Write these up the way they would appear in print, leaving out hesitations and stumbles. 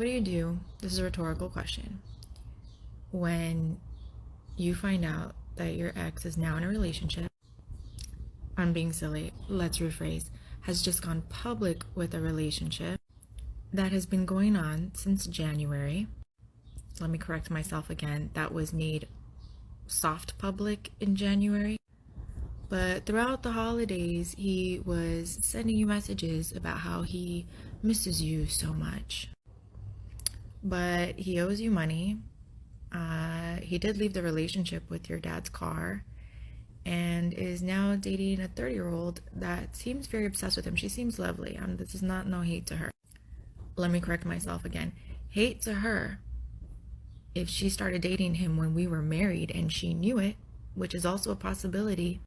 What do you do? This is a rhetorical question. When you find out that your ex is now in a relationship, I'm being silly, let's rephrase, has just gone public with a relationship that has been going on since January. So let me correct myself again. That was made soft public in January. But throughout the holidays, he was sending you messages about how he misses you so much. But he owes you money. He did leave the relationship with your dad's car and is now dating a 30-year-old that seems very obsessed with him. She seems lovely. This is not no hate to her. Let me correct myself again. Hate to her if she started dating him when we were married and she knew it, which is also a possibility.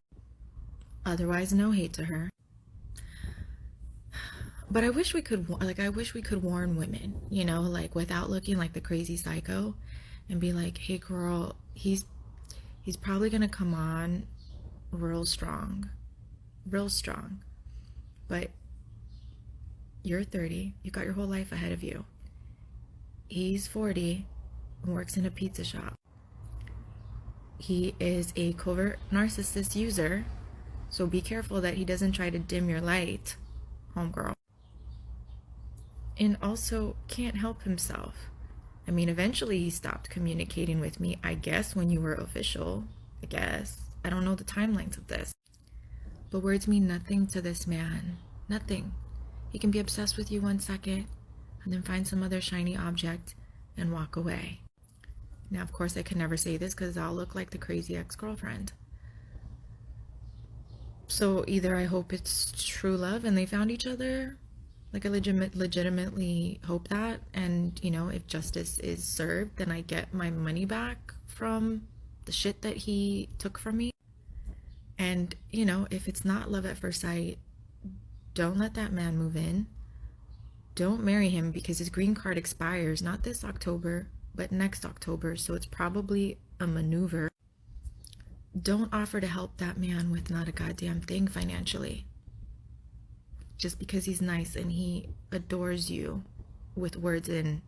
Otherwise, no hate to her. But I wish we could warn women, like without looking like the crazy psycho, and be like, "Hey girl, he's probably going to come on real strong. Real strong. But you're 30, you got your whole life ahead of you. He's 40 and works in a pizza shop. He is a covert narcissist user, so be careful that he doesn't try to dim your light, homegirl. And also can't help himself. I mean, eventually he stopped communicating with me, I guess, when you were official. I guess. I don't know the timelines of this. But words mean nothing to this man. Nothing. He can be obsessed with you 1 second and then find some other shiny object and walk away. Now, of course, I can never say this because I'll look like the crazy ex-girlfriend. So either I hope it's true love and they found each other, like I legitimately hope that, and if justice is served, then I get my money back from the shit that he took from me. And if it's not love at first sight, don't let that man move in. Don't marry him because his green card expires not this October but next October, so it's probably a maneuver. Don't offer to help that man with not a goddamn thing financially just because he's nice and he adores you with words and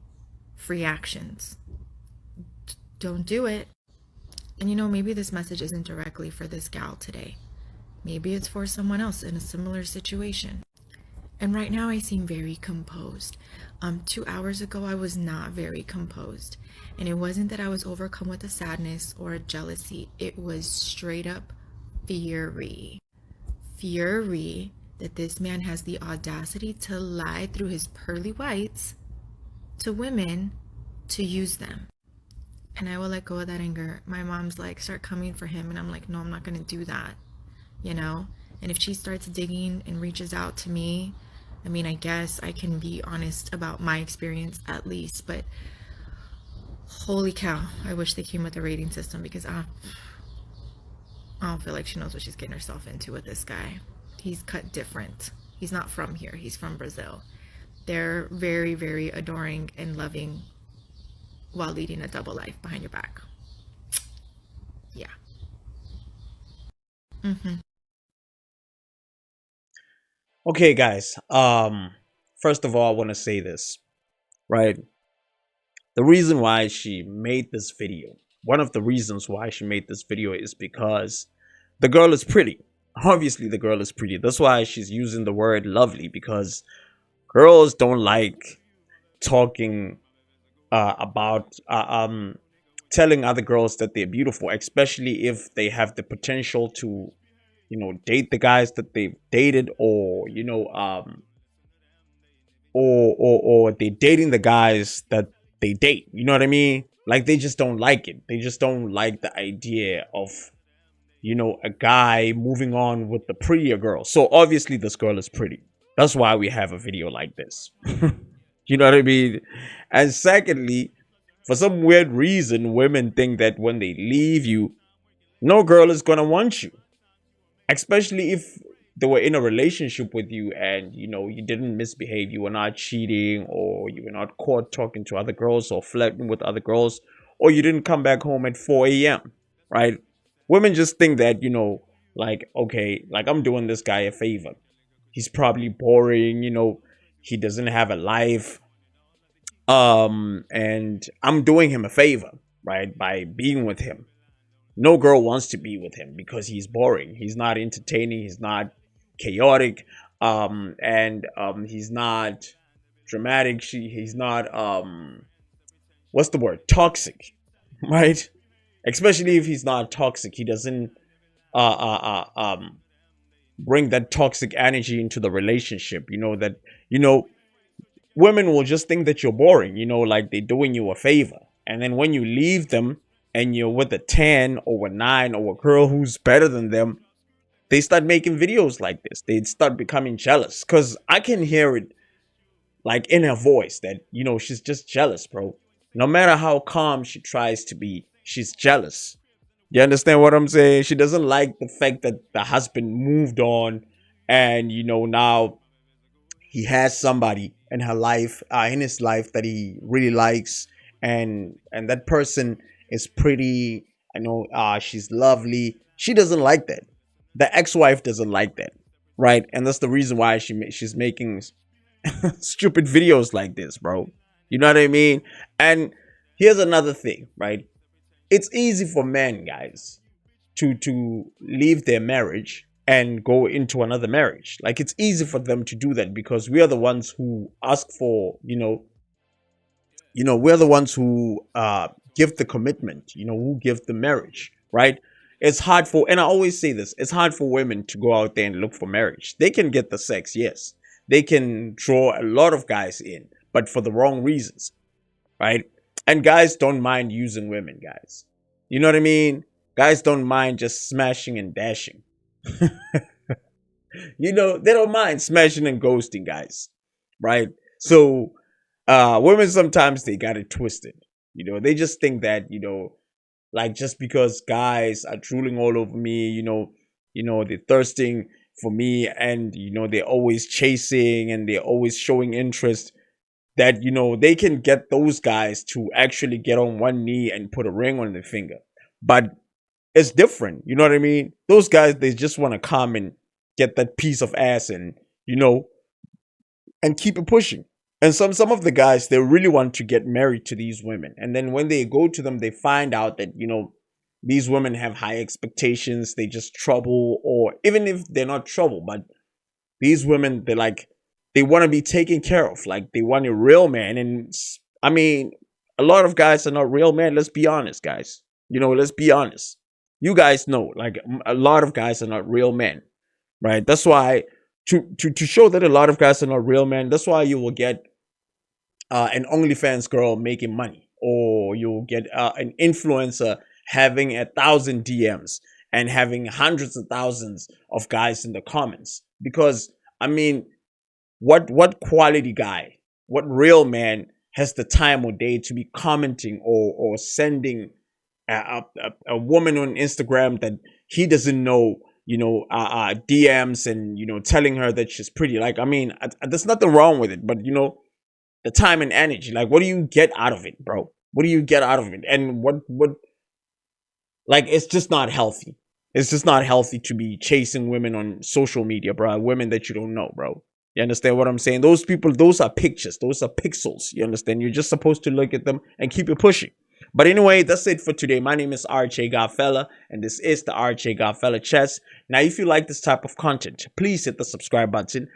free actions. Don't do it. And maybe this message isn't directly for this gal today. Maybe it's for someone else in a similar situation. And right now I seem very composed. 2 hours ago I was not very composed. And it wasn't that I was overcome with a sadness or a jealousy. It was straight up fury. Fury that this man has the audacity to lie through his pearly whites to women to use them. And I will let go of that anger. My mom's like, start coming for him. And I'm like, no, I'm not going to do that. And if she starts digging and reaches out to me, I mean, I guess I can be honest about my experience at least. But holy cow, I wish they came with a rating system because I don't feel like she knows what she's getting herself into with this guy. He's cut different. He's not from here. He's from Brazil. They're very, very adoring and loving while leading a double life behind your back. Yeah. Okay, guys. First of all, I want to say this, right? The reason why she made this video, one of the reasons why she made this video is because the girl is pretty. Obviously, the girl is pretty. That's why she's using the word lovely, because girls don't like talking about telling other girls that they're beautiful, especially if they have the potential to, date the guys that they've dated, or or they're dating the guys that they date. You know what I mean? Like, they just don't like it. They just don't like the idea of, a guy moving on with the prettier girl. So obviously this girl is pretty. That's why we have a video like this. You know what I mean? And secondly, for some weird reason, women think that when they leave you, no girl is gonna want you. Especially if they were in a relationship with you and you didn't misbehave, you were not cheating, or you were not caught talking to other girls or flirting with other girls, or you didn't come back home at 4 a.m. Right? Women just think that, like, okay, like, I'm doing this guy a favor. He's probably boring, he doesn't have a life. And I'm doing him a favor, right, by being with him. No girl wants to be with him because he's boring. He's not entertaining. He's not chaotic. And he's not dramatic. He's not what's the word? Toxic, right? Especially if he's not toxic, he doesn't bring that toxic energy into the relationship. You know women will just think that you're boring. Like they're doing you a favor, and then when you leave them and you're with a 10 or a 9 or a girl who's better than them, they start making videos like this. They start becoming jealous because I can hear it like in her voice that she's just jealous, bro. No matter how calm she tries to be, she's jealous. You understand what I'm saying? She doesn't like the fact that the husband moved on, and now he has somebody in her life, in his life, that he really likes, and that person is pretty. She's lovely. She doesn't like that. The ex-wife doesn't like that, right? And that's the reason why she's making stupid videos like this, bro. You know what I mean? And here's another thing, right? It's easy for men, guys, to leave their marriage and go into another marriage. Like it's easy for them to do that because we are the ones who ask for, we're the ones who give the commitment, who give the marriage, right? It's hard for, and I always say this, it's hard for women to go out there and look for marriage. They can get the sex, yes. They can draw a lot of guys in, but for the wrong reasons, right? And guys don't mind using women, guys. You know what I mean? Guys don't mind just smashing and dashing. They don't mind smashing and ghosting, guys, right? So women sometimes they got it twisted. They just think that, like just because guys are drooling all over me, they're thirsting for me, and they're always chasing and they're always showing interest, that they can get those guys to actually get on one knee and put a ring on their finger. But it's different. You know what I mean? Those guys, they just want to come and get that piece of ass, and and keep it pushing. And some of the guys, they really want to get married to these women, and then when they go to them, they find out that these women have high expectations. They just trouble, or even if they're not trouble, but these women, they want to be taken care of. Like they want a real man. And I mean, a lot of guys are not real men. Let's be honest, guys. Let's be honest. You guys know, like a lot of guys are not real men, right? That's why to show that a lot of guys are not real men. That's why you will get an OnlyFans girl making money, or you'll get an influencer having 1,000 DMs and having hundreds of thousands of guys in the comments. Because I mean, what quality guy, what real man has the time or day to be commenting or sending a woman on Instagram that he doesn't know, DMs, and telling her that she's pretty? Like, I mean, there's nothing wrong with it, but the time and energy, like, what do you get out of it, bro? What do you get out of it? And what like, it's just not healthy. It's just not healthy to be chasing women on social media, bro. Women that you don't know, bro. You understand what I'm saying? Those people, those are pictures. Those are pixels. You understand? You're just supposed to look at them and keep it pushing. But anyway, that's it for today. My name is RJ Godfella, and this is the RJ Godfella Chess. Now, if you like this type of content, please hit the subscribe button